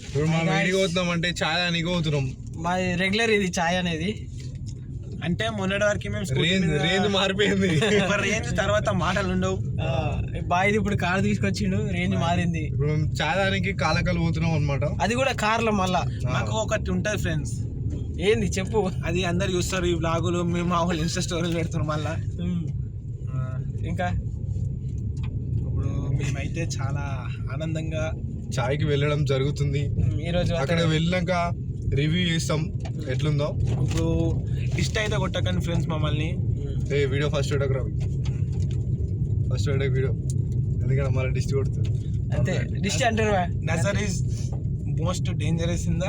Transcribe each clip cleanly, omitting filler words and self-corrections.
ఇప్పుడు మనం వేడిగా పోతున్నాం అంటే ఛాయ్ అని పోతున్నాం. మాది రెగ్యులర్ ఇది ఛాయ్ అనేది. అంటే మొన్నటి వరకు మేము రేంజ్ మారిపోయింది. రేంజ్ తర్వాత మాటలు ఉండవు. బాయ్ది ఇప్పుడు కార్ తీసుకొచ్చిండు, రేంజ్ మారింది. ఇప్పుడు మేము ఛాయ్ దానికి కాలకాలు పోతున్నాం అనమాట. అది కూడా కార్లో. మళ్ళా మాకు ఒకటి ఉంటుంది ఫ్రెండ్స్. ఏంది చెప్పు. అది అందరు చూస్తారు ఈ బ్లాగులు, మేము మా వాళ్ళు ఇన్స్టా స్టోరీలు పెడుతున్నాం. మళ్ళా ఇంకా ఇప్పుడు మేమైతే చాలా ఆనందంగా ఛాయ్కి వెళ్ళడం జరుగుతుంది. ఈరోజు అక్కడ వెళ్ళాక రివ్యూ చేస్తాం ఎట్లుందో. ఇప్పుడు డిస్ట్ అయితే కొట్టకండి ఫ్రెండ్స్ మమ్మల్ని. వీడియో ఫస్ట్ వీడియో ఎందుకంటే మళ్ళీ డిస్ట్ కొడుతుంది. అంతే డిస్ట్ అంటారు. నజర్ is most dangerous in the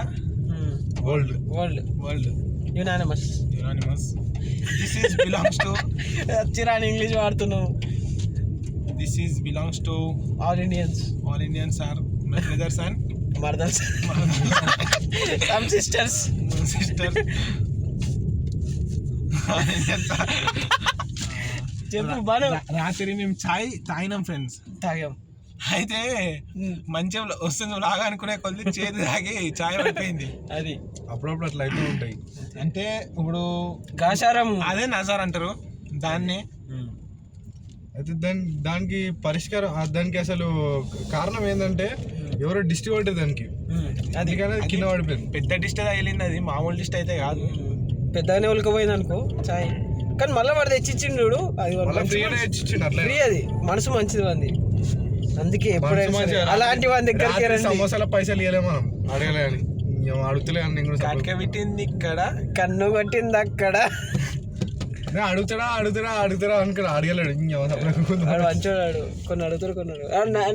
world. Unanimous. This is belongs to చిరాని ఇంగ్లీష్ వాడుతున్నావు. This is belongs to all Indians are my brothers and mothers, some sisters. చెప్పు బాను. రాత్రి మేము ఛాయ్ తాగినాం ఫ్రెండ్స్. తాగాం. అయితే మంచిగా వస్తుంది లాగా అనుకునే కొద్ది చేతి తాగి ఛాయ్ అయిపోయింది. అది అప్పుడప్పుడు అట్లా అయితే ఉంటాయి. అంటే ఇప్పుడు గాషారం అదే నజార్ అంటారు దాన్ని. అయితే దానికి పరిష్కారం, దానికి అసలు కారణం ఏంటంటే ఎవరో డిస్ట్ కొట్టే దానికి, అందుకని కింద పడిపోయింది. పెద్ద డిస్ట్ తగిలింది, అది మామూలు డిస్ట్ అయితే కాదు. పెద్దగానే ఉలికపోయింది అనుకో ఛాయ్. కానీ మళ్ళీ వాడు తెచ్చిచ్చిండు చూడు, అది ఫ్రీ. అది మనసు మంచిది అంది. అందుకే ఎప్పుడైనా అలాంటి వాడి దగ్గరికి సమోసాల పైసలు ఇవ్వలే మనం, అడగలే అని అడుగుతలే అని కట్క పెట్టింది ఇక్కడ, కన్ను కొట్టింది అక్కడ. అడుగుతాడా అనుకున్నా, అడగలేడు. మంచోడాడు. కొన్ని అడుగుతారు, కొన్ని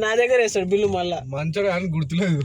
నా దగ్గర వేస్తాడు బిల్లు. మళ్ళా మంచోడు అని గుర్తులేదు.